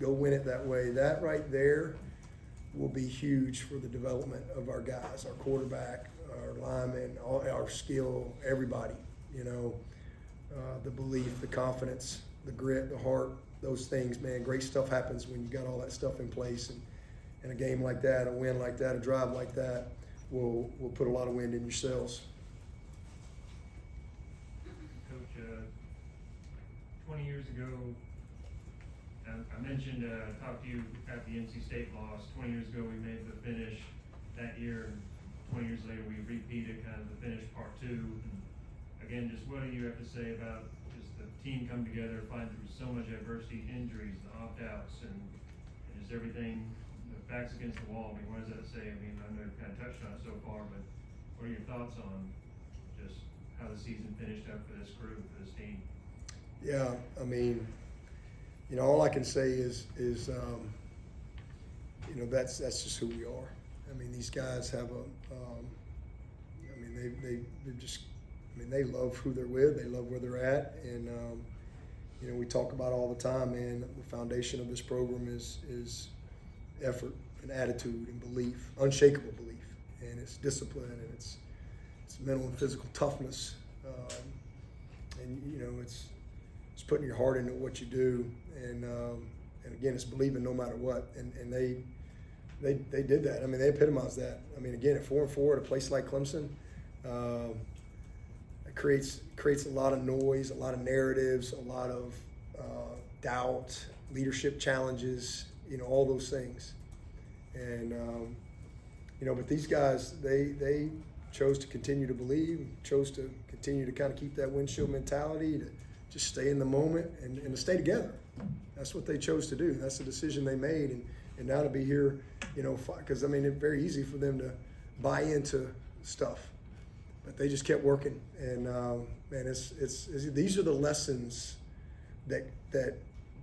go win it that way. That right there will be huge for the development of our guys, our quarterback, our linemen, our skill, everybody. The belief, the confidence, the grit, the heart, those things, man. Great stuff happens when you got all that stuff in place. And a game like that, a win like that, a drive like that will put a lot of wind in your sails. Coach, 20 years ago, I mentioned, I talked to you at the NC State loss. 20 years ago, we made the finish that year. 20 years later, we repeated kind of the finish part two. And again, just what do you have to say about just the team come together, find through so much adversity, injuries, the opt-outs, and just everything, the backs against the wall? I mean, what does that say? I mean, I know you've kind of touched on it so far, but what are your thoughts on just how the season finished up for this crew, for this team? Yeah, I mean, all I can say is that's just who we are. I mean, these guys have they love who they're with, they love where they're at, and we talk about all the time, man. The foundation of this program is effort and attitude and belief, unshakable belief, and it's discipline, and it's mental and physical toughness, and it's putting your heart into what you do, and again, it's believing no matter what, and they did that. I mean, they epitomized that. I mean, again, at 4-4 at a place like Clemson, it creates a lot of noise, a lot of narratives, a lot of doubt, leadership challenges, all those things, and but these guys, they chose to continue to believe, chose to continue to kind of keep that windshield mentality, to just stay in the moment and to stay together. That's what they chose to do. That's the decision they made, and now to be here, because I mean, it's very easy for them to buy into stuff, but they just kept working. And man, it's these are the lessons that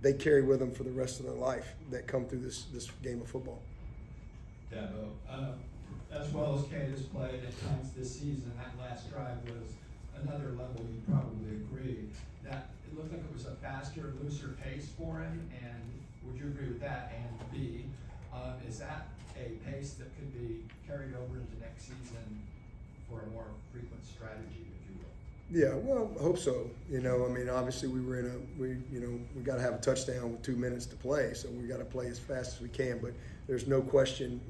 they carry with them for the rest of their life that come through this game of football. Dabo, as well as Kate has played at times this season, that last drive was another level. You probably agree that it looked like it was a faster, looser pace for him. And would you agree with that? And B, is that a pace that could be carried over into next season for a more frequent strategy, if you will? Yeah, well, I hope so. I mean, obviously we got to have a touchdown with 2 minutes to play, so we got to play as fast as we can. But there's no question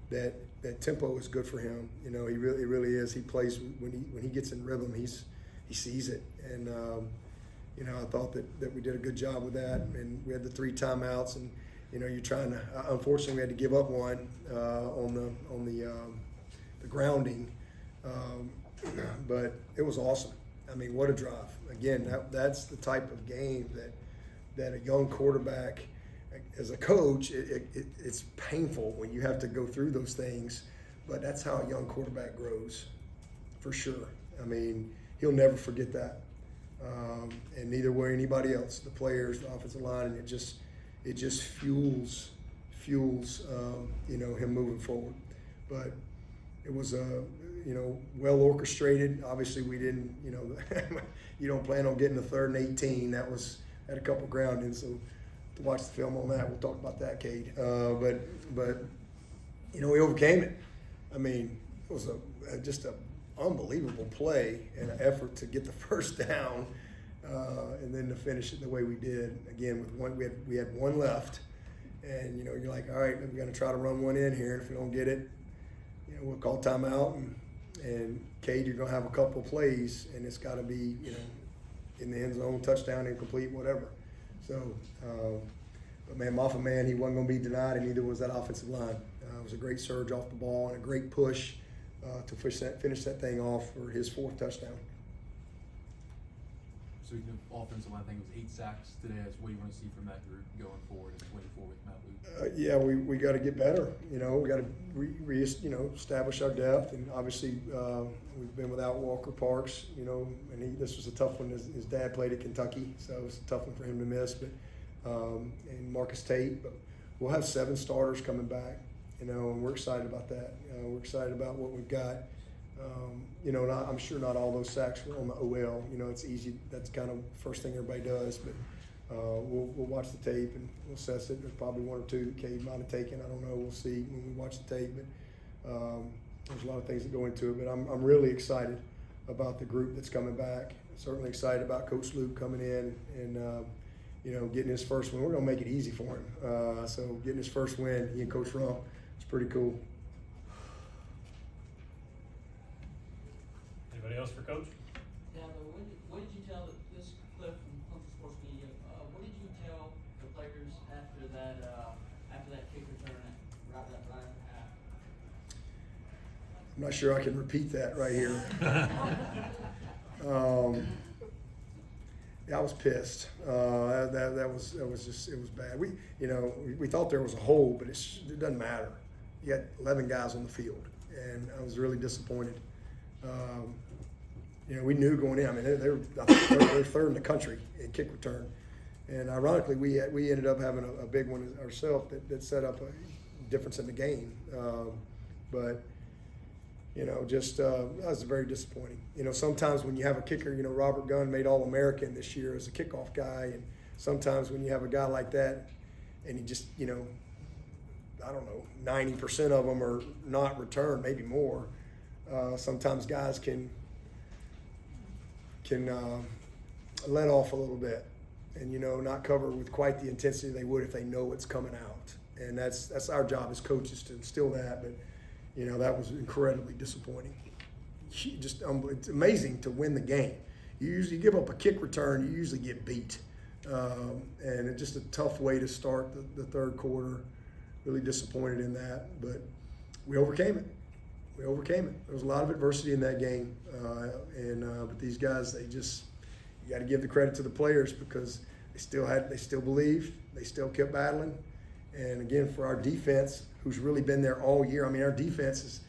that tempo is good for him. He really is. He plays when he gets in rhythm. He sees it, and I thought that we did a good job with that. And we had the 3 timeouts, and you're trying to. Unfortunately, we had to give up one on the grounding, but it was awesome. I mean, what a drive! Again, that's the type of game that a young quarterback. As a coach, it's painful when you have to go through those things, but that's how a young quarterback grows, for sure. I mean, he'll never forget that, and neither will anybody else. The players, the offensive line, and it just fuels him moving forward. But it was well orchestrated. Obviously, we didn't you don't plan on getting a 3rd and 18. That was had a couple groundings, so. To watch the film on that, we'll talk about that, Cade. But we overcame it. I mean, it was just an unbelievable play and an effort to get the first down, and then to finish it the way we did. Again, with one, we had one left, and you're like, all right, we're going to try to run one in here. And if we don't get it, we'll call timeout. And Cade, you're going to have a couple plays, and it's got to be in the end zone, touchdown, incomplete, whatever. So, but man, Moffa, man, he wasn't going to be denied, and neither was that offensive line. It was a great surge off the ball and a great push to finish that thing off for his 4th touchdown. So offensive line, I think it was 8 sacks today. That's what you want to see from that group going forward and waiting for with Matt Luke. Yeah, we got to get better. We got to establish our depth, and obviously we've been without Walker Parks. And this was a tough one. His dad played at Kentucky, so it was a tough one for him to miss. But and Marcus Tate, but we'll have 7 starters coming back. And we're excited about that. We're excited about what we've got. I'm sure not all those sacks were on the OL. It's easy. That's kind of the first thing everybody does, but we'll watch the tape and we'll assess it. There's probably one or two that Cade might have taken. I don't know. We'll see when we watch the tape. But there's a lot of things that go into it. But I'm really excited about the group that's coming back. Certainly excited about Coach Luke coming in and getting his first win. We're gonna make it easy for him. So getting his first win, he and Coach Rump, it's pretty cool. Anybody else for Coach? Dabo, what did you tell, this clip from Clemson Sports Media, what did you tell the players after that kick return right after half? I'm not sure I can repeat that right here. Yeah, I was pissed. That was just, it was bad. We thought there was a hole, but it doesn't matter. You got 11 guys on the field, and I was really disappointed. We knew going in. I mean, they're third in the country in kick return, and ironically, we ended up having a big one ourselves that set up a difference in the game. But that was very disappointing. Sometimes when you have a kicker, Robert Gunn made All-American this year as a kickoff guy, and sometimes when you have a guy like that, and he just, I don't know, 90% of them are not returned, maybe more. Sometimes guys can let off a little bit and, not cover with quite the intensity they would if they know it's coming out. And that's our job as coaches to instill that. But, that was incredibly disappointing. Just it's amazing to win the game. You usually give up a kick return, you usually get beat. And it's just a tough way to start the third quarter. Really disappointed in that, but we overcame it. There was a lot of adversity in that game, but these guys, you got to give the credit to the players because they still believed, they still kept battling, and again for our defense, who's really been there all year. I mean, our defense is,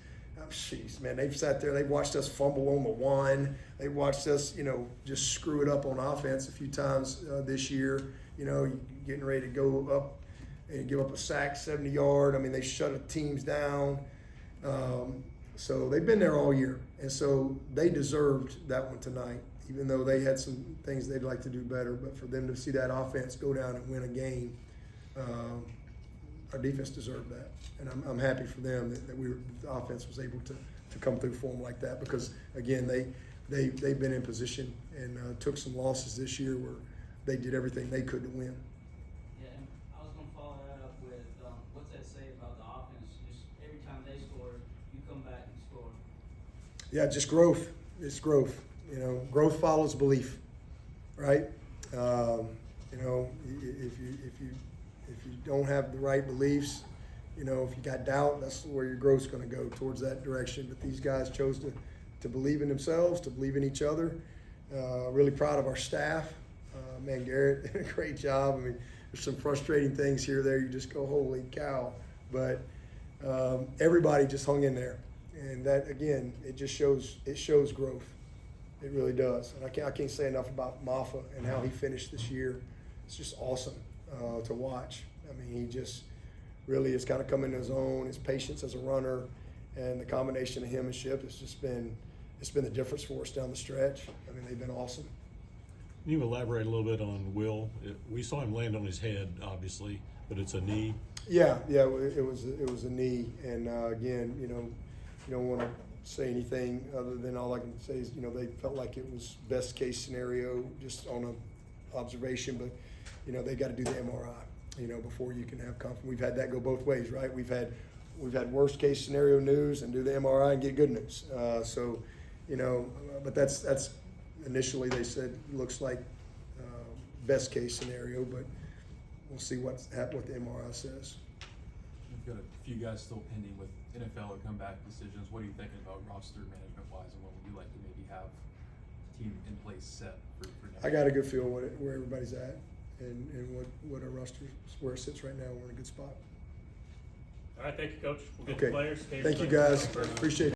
they've sat there, they've watched us fumble on the one, they watched us, just screw it up on offense a few times this year. Getting ready to go up and give up a sack, 70-yard. I mean, they shut teams down. So they've been there all year, and so they deserved that one tonight, even though they had some things they'd like to do better. But for them to see that offense go down and win a game, our defense deserved that, and I'm happy for them that the offense was able to come through for them like that because again they've been in position and took some losses this year where they did everything they could to win. Yeah, and I was going to follow that up with what's that say about the offense? Just every time they score, you come back and score. Yeah, just growth. It's growth. Growth follows belief, right? If you don't have the right beliefs, if you got doubt, that's where your growth's going to go, towards that direction. But these guys chose to believe in themselves, to believe in each other. Really proud of our staff. Garrett did a great job. I mean, there's some frustrating things here or there. You just go, holy cow. But everybody just hung in there. And that, again, it shows growth. It really does. And I can't say enough about Maffa and how he finished this year. It's just awesome to watch. I mean, he just really has kind of come into his own, his patience as a runner, and the combination of him and Ship has just been the difference for us down the stretch. I mean, they've been awesome. Can you elaborate a little bit on Will? We saw him land on his head, obviously, but it's a knee. Yeah, it was a knee, and again, you don't want to say anything other than all I can say is, they felt like it was best case scenario just on a observation, but they got to do the MRI, before you can have confidence. We've had that go both ways, right? We've had worst case scenario news and do the MRI and get good news. But that's initially they said looks like best case scenario, but we'll see what the MRI says. We've got a few guys still pending with NFL or comeback decisions. What are you thinking about roster management wise, and what would you like to maybe have a team in place set for next I got a good feel where everybody's at and what our roster, where it sits right now. We're in a good spot. All right, thank you, Coach. We'll get Okay. the players. Thank you, guys. Appreciate it.